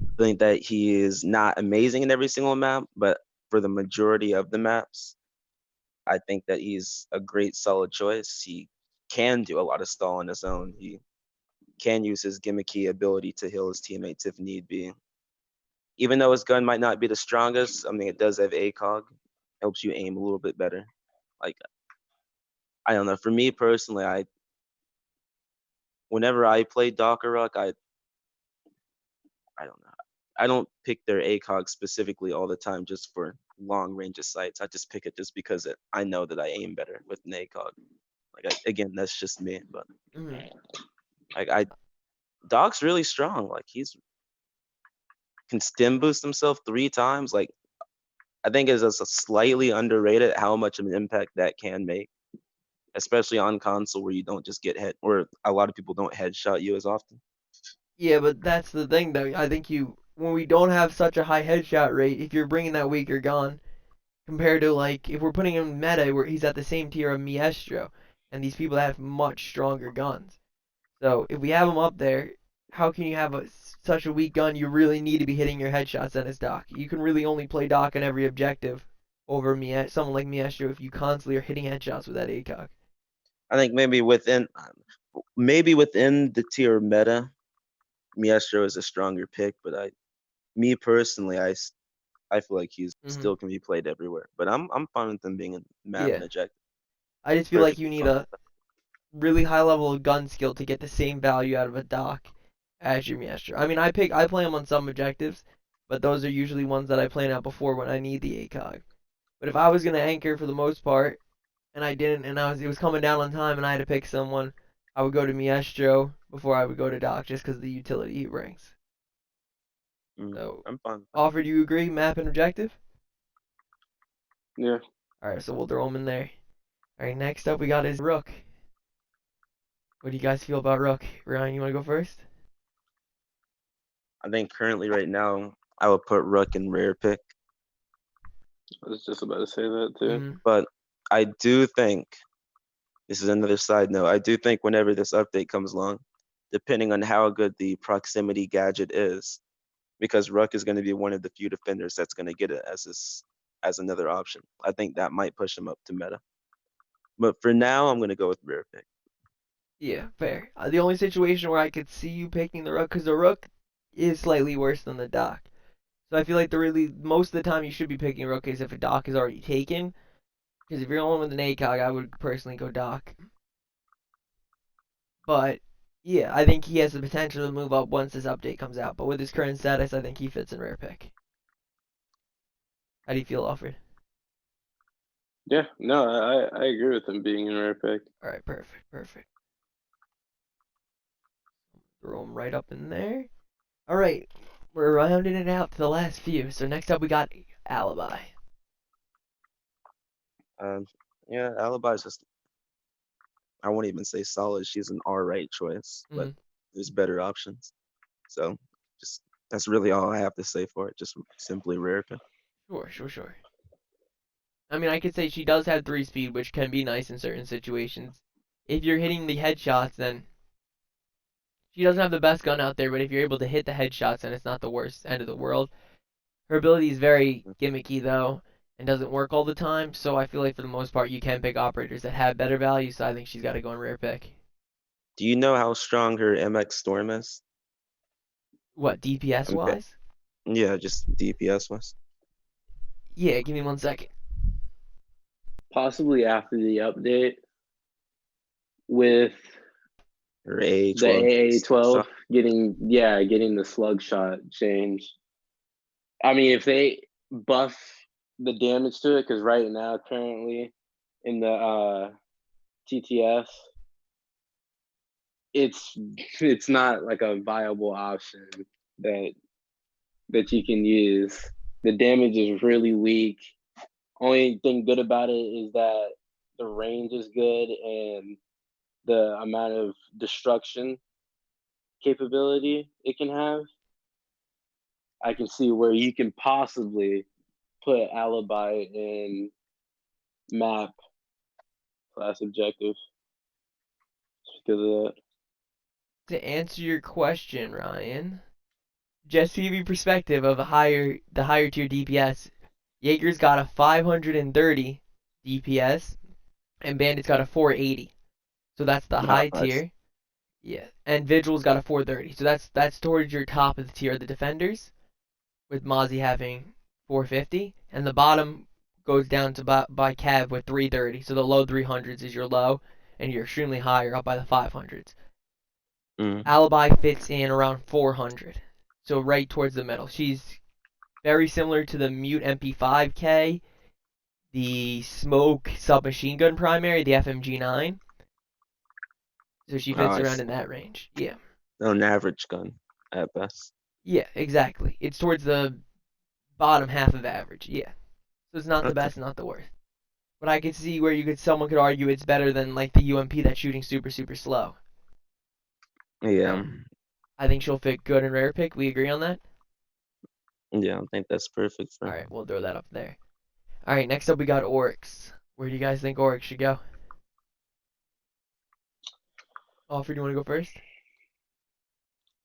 Speaker 1: I think that he is not amazing in every single map, but for the majority of the maps, I think that he's a great solid choice. He can do a lot of stall on his own. He can use his gimmicky ability to heal his teammates if need be. Even though his gun might not be the strongest, I mean it does have ACOG. Helps you aim a little bit better. Like I don't know. For me personally, whenever I play Docker Rock, I don't know. I don't pick their ACOG specifically all the time just for long range of sights. I just pick it just because I know that I aim better with an ACOG. Like again, that's just me, but
Speaker 2: Mm-hmm.
Speaker 1: like Doc's really strong. Like he's can stim boost himself 3 times. Like I think it's just a slightly underrated how much of an impact that can make, especially on console where you don't just get hit, or a lot of people don't headshot you as often.
Speaker 2: Yeah, but that's the thing though. I think when we don't have such a high headshot rate, if you're bringing that weaker gun compared to like if we're putting him in meta where he's at the same tier of Maestro, and these people have much stronger guns. So if we have him up there, how can you have such a weak gun? You really need to be hitting your headshots on his Doc. You can really only play Doc on every objective over someone like Maestro if you constantly are hitting headshots with that ACOG.
Speaker 1: I think maybe within the tier meta, Maestro is a stronger pick, but me personally, I feel like he's still can be played everywhere. But I'm fine with them being in map and
Speaker 2: Yeah.
Speaker 1: eject.
Speaker 2: I just feel like you need a really high level of gun skill to get the same value out of a Doc as your Maestro. I mean, I play him on some objectives, but those are usually ones that I plan out before when I need the ACOG. But if I was gonna anchor for the most part, and I didn't, and it was coming down on time, and I had to pick someone, I would go to Maestro before I would go to Doc, just because of the utility he brings. So,
Speaker 1: I'm fine.
Speaker 2: Alfred, do you agree? Map and objective?
Speaker 3: Yeah.
Speaker 2: All right, so we'll throw him in there. All right, next up we got is Rook. What do you guys feel about Rook? Ryan, you want to go first?
Speaker 1: I think currently right now I would put Rook in rare pick,
Speaker 3: I was just about to say that too.
Speaker 2: Mhm.
Speaker 1: but I do think this is another side note. I do think whenever this update comes along, depending on how good the proximity gadget is, because Ruck is going to be one of the few defenders that's going to get it as another option. I think that might push him up to meta. But for now, I'm going to go with rare pick.
Speaker 2: Yeah, fair. The only situation where I could see you picking the Rook, because the Rook is slightly worse than the Doc. So I feel like most of the time you should be picking Rook is if a Doc is already taken. Because if you're going with an ACOG, I would personally go Doc. But yeah, I think he has the potential to move up once this update comes out. But with his current status, I think he fits in rare pick. How do you feel, Alfred?
Speaker 3: Yeah, no, I agree with him being in rare pick.
Speaker 2: All right, perfect. Throw him right up in there. All right, we're rounding it out to the last few. So next up we got Alibi.
Speaker 1: Yeah, Alibi's just, I won't even say solid. She's an all-right choice, but there's better options. So just that's really all I have to say for it. Just simply rare pick.
Speaker 2: Sure. I mean, I could say she does have 3 speed, which can be nice in certain situations. If you're hitting the headshots, then she doesn't have the best gun out there, but if you're able to hit the headshots, then it's not the worst end of the world. Her ability is very gimmicky, though, and doesn't work all the time, so I feel like for the most part you can pick operators that have better value, so I think she's got to go in rare pick.
Speaker 1: Do you know how strong her MX Storm is?
Speaker 2: What, DPS-wise?
Speaker 1: Yeah, just DPS wise.
Speaker 2: Yeah, give me 1 second.
Speaker 3: Possibly after the update with
Speaker 1: Her
Speaker 3: the
Speaker 1: AA12.
Speaker 3: AA12 getting the slug shot change. I mean, if they buff the damage to it, because right now currently in the TTS, it's not like a viable option that you can use. The damage is really weak. Only thing good about it is that the range is good and the amount of destruction capability it can have. I can see where you can possibly put Alibi in map class objective just because of that.
Speaker 2: To answer your question, Ryan, just to give you perspective of the higher tier DPS, Jaeger's got a 530 DPS, and Bandit's got a 480. So that's the high tier. Yeah, and Vigil's got a 430. So that's towards your top of the tier of the defenders, with Mozzie having 450, and the bottom goes down to by Cav with 330. So the low 300s is your low, and you're extremely higher up by the 500s. Alibi fits in around 400, so right towards the middle. She's very similar to the Mute MP5K, the Smoke submachine gun primary, the FMG9. So she fits around in that range. Yeah.
Speaker 1: An average gun at best.
Speaker 2: Yeah, exactly. It's towards the bottom half of average. Yeah. So it's not the best, not the worst. But I could see where someone could argue it's better than like the UMP that's shooting super slow.
Speaker 1: Yeah.
Speaker 2: I think she'll fit good in rare pick. We agree on that?
Speaker 1: Yeah, I think that's perfect for her.
Speaker 2: Alright, we'll throw that up there. Alright, next up we got Oryx. Where do you guys think Oryx should go? Alfred, do you want to go first?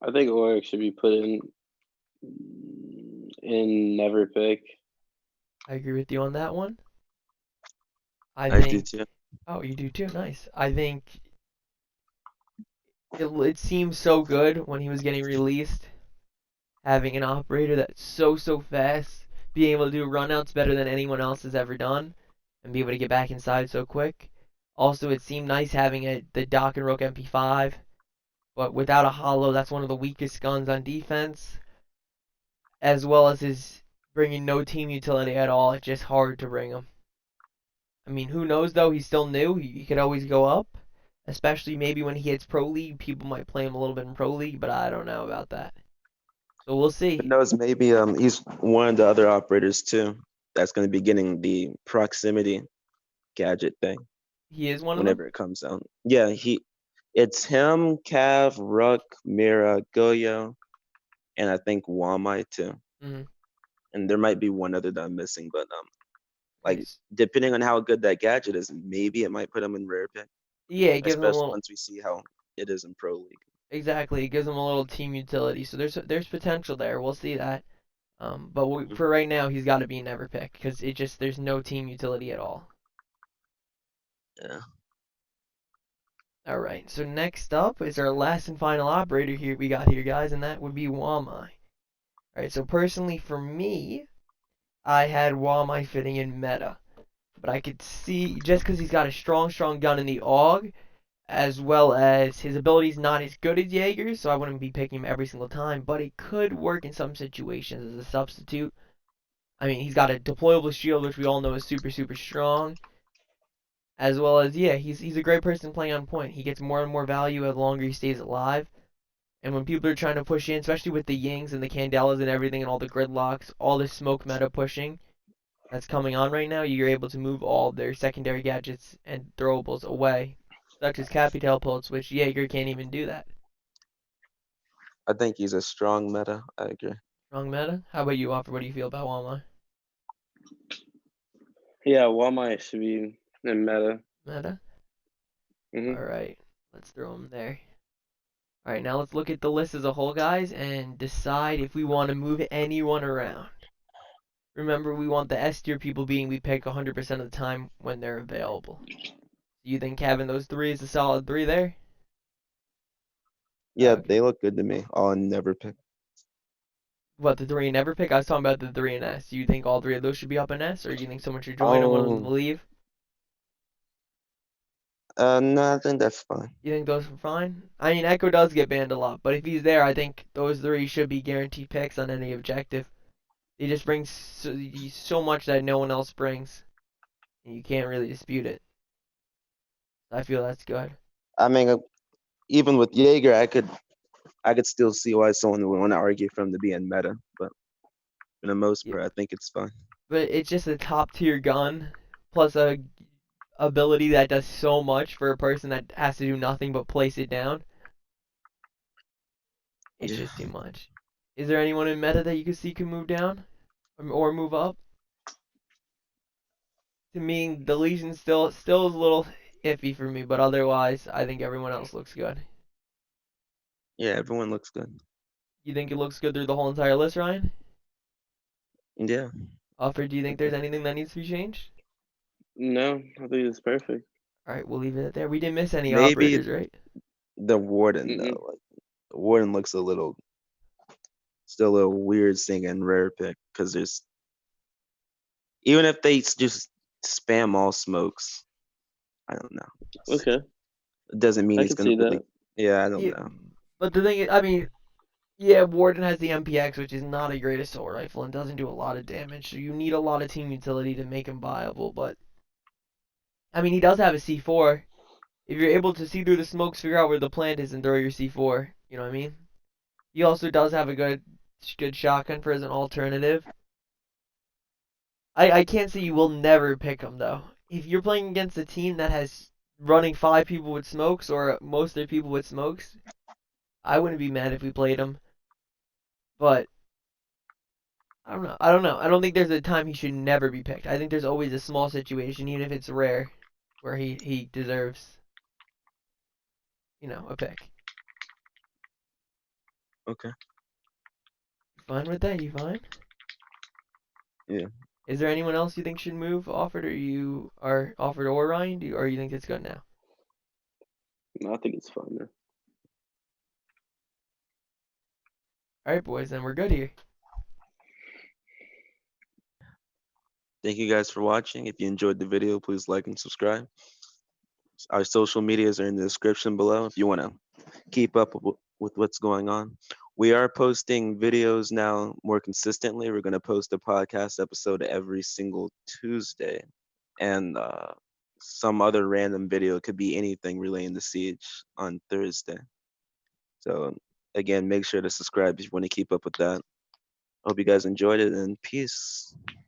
Speaker 3: I think Oryx should be put in never pick.
Speaker 2: I agree with you on that one.
Speaker 1: I do too.
Speaker 2: Oh, you do too? Nice. I think it seemed so good when he was getting released, having an operator that's so fast, being able to do runouts better than anyone else has ever done, and be able to get back inside so quick. Also, it seemed nice having the Doc and Rook MP5, but without a hollow, that's one of the weakest guns on defense, as well as his bringing no team utility at all. It's just hard to bring him. I mean, who knows though? He's still new. He could always go up, especially maybe when he hits Pro League. People might play him a little bit in Pro League, but I don't know about that. So we'll see.
Speaker 1: Who knows? Maybe he's one of the other operators too. that's going to be getting the proximity gadget thing
Speaker 2: He is one of them.
Speaker 1: whenever it comes out. Yeah, it's him, Cav, Ruck, Mira, Goyo, and I think Wamai too.
Speaker 2: Mm-hmm.
Speaker 1: And there might be one other that I'm missing, but like
Speaker 2: Nice.
Speaker 1: depending on how good that gadget is, maybe it might put him in rare pick,
Speaker 2: Yeah, it gives him a
Speaker 1: especially
Speaker 2: little.
Speaker 1: once we see how it is in Pro League.
Speaker 2: Exactly, it gives him a little team utility. So there's potential there. We'll see that. But
Speaker 1: Mhm.
Speaker 2: for right now, he's got to be a never pick because it just there's no team utility at all.
Speaker 1: Yeah.
Speaker 2: All right. So next up is our last and final operator here we got here, guys, and that would be Wamai. All right. So personally, for me, I had Wamai fitting in meta, but I could see just because he's got a strong gun in the AUG, as well as his ability's not as good as Jaeger's, so I wouldn't be picking him every single time, but it could work in some situations as a substitute. I mean, he's got a deployable shield, which we all know is super strong, as well as, yeah, he's a great person playing on point. He gets more and more value the longer he stays alive. And when people are trying to push in, especially with the Yings and the Candelas and everything and all the gridlocks, all the smoke meta pushing that's coming on right now, you're able to move all their secondary gadgets and throwables away, such as Capital Pulse, which Jaeger can't even do that.
Speaker 1: I think he's a strong meta. I agree.
Speaker 2: Wrong meta? How about you, Offer? What do you feel about Walmart?
Speaker 3: Yeah, Walmart should be in meta.
Speaker 2: Meta?
Speaker 3: Hmm.
Speaker 2: Alright, let's throw him there. Alright, now let's look at the list as a whole, guys, and decide if we want to move anyone around. Remember, we want the S tier people being we pick 100% of the time when they're available. Do you think having those three is a solid three there?
Speaker 1: Yeah,
Speaker 2: Okay.
Speaker 1: they look good to me. I'll never pick.
Speaker 2: What, the three never pick? I was talking about the three in S. Do you think all three of those should be up in S, or do you think someone should join and one of them
Speaker 1: Oh,
Speaker 2: will leave?
Speaker 1: no, I think that's fine.
Speaker 2: You think those are fine? I mean, Echo does get banned a lot, but if he's there, I think those three should be guaranteed picks on any objective. He just brings so much that no one else brings, and you can't really dispute it. I feel that's good.
Speaker 1: I mean, even with Jaeger, I could still see why someone would want to argue for him to be in meta, but for the most
Speaker 2: Yeah,
Speaker 1: part, I think it's fine.
Speaker 2: but it's just a top tier gun, plus a ability that does so much for a person that has to do nothing but place it down. It's
Speaker 1: Yeah.
Speaker 2: just too much. Is there anyone in meta that you could see could move down or move up? To me, the Legion still is a little iffy for me, but otherwise, I think everyone else looks good.
Speaker 1: Yeah, everyone looks good.
Speaker 2: You think it looks good through the whole entire list, Ryan?
Speaker 1: Yeah.
Speaker 2: Offer, do you think there's anything that needs to be changed?
Speaker 3: No, I think it's perfect.
Speaker 2: All right, we'll leave it there. We didn't miss any
Speaker 1: Maybe
Speaker 2: operators, right?
Speaker 1: the Warden
Speaker 3: Hmm.
Speaker 1: though. Like the Warden looks still a little weird seeing in rare pick because there's even if they just spam all smokes, I don't know.
Speaker 3: Okay,
Speaker 1: It doesn't mean
Speaker 3: I
Speaker 1: he's
Speaker 3: can
Speaker 1: gonna
Speaker 3: see
Speaker 1: really.
Speaker 3: that.
Speaker 1: Yeah, I don't
Speaker 2: Yeah,
Speaker 1: know.
Speaker 2: but the thing is, I mean, yeah, Warden has the MPX, which is not a great assault rifle and doesn't do a lot of damage, so you need a lot of team utility to make him viable. But I mean, he does have a C4. If you're able to see through the smokes, figure out where the plant is, and throw your C4. You know what I mean? He also does have a good shotgun for as an alternative. I can't say you will never pick him though. If you're playing against a team that has running 5 people with smokes or most of their people with smokes, I wouldn't be mad if we played him. But I don't know. I don't know. I don't think there's a time he should never be picked. I think there's always a small situation, even if it's rare, where he deserves, a pick.
Speaker 1: Okay.
Speaker 2: You fine with that? You fine?
Speaker 1: Yeah.
Speaker 2: Is there anyone else you think should move offered, or you are offered or Ryan, or you think it's good now?
Speaker 3: No, I think it's fine now.
Speaker 2: All right, boys, then we're good here.
Speaker 1: Thank you guys for watching. If you enjoyed the video, please like and subscribe. Our social medias are in the description below if you want to keep up with what's going on. We are posting videos now more consistently. We're going to post a podcast episode every single Tuesday, and some other random video. It could be anything relating to Siege on Thursday. So again, make sure to subscribe if you want to keep up with that. Hope you guys enjoyed it, and peace.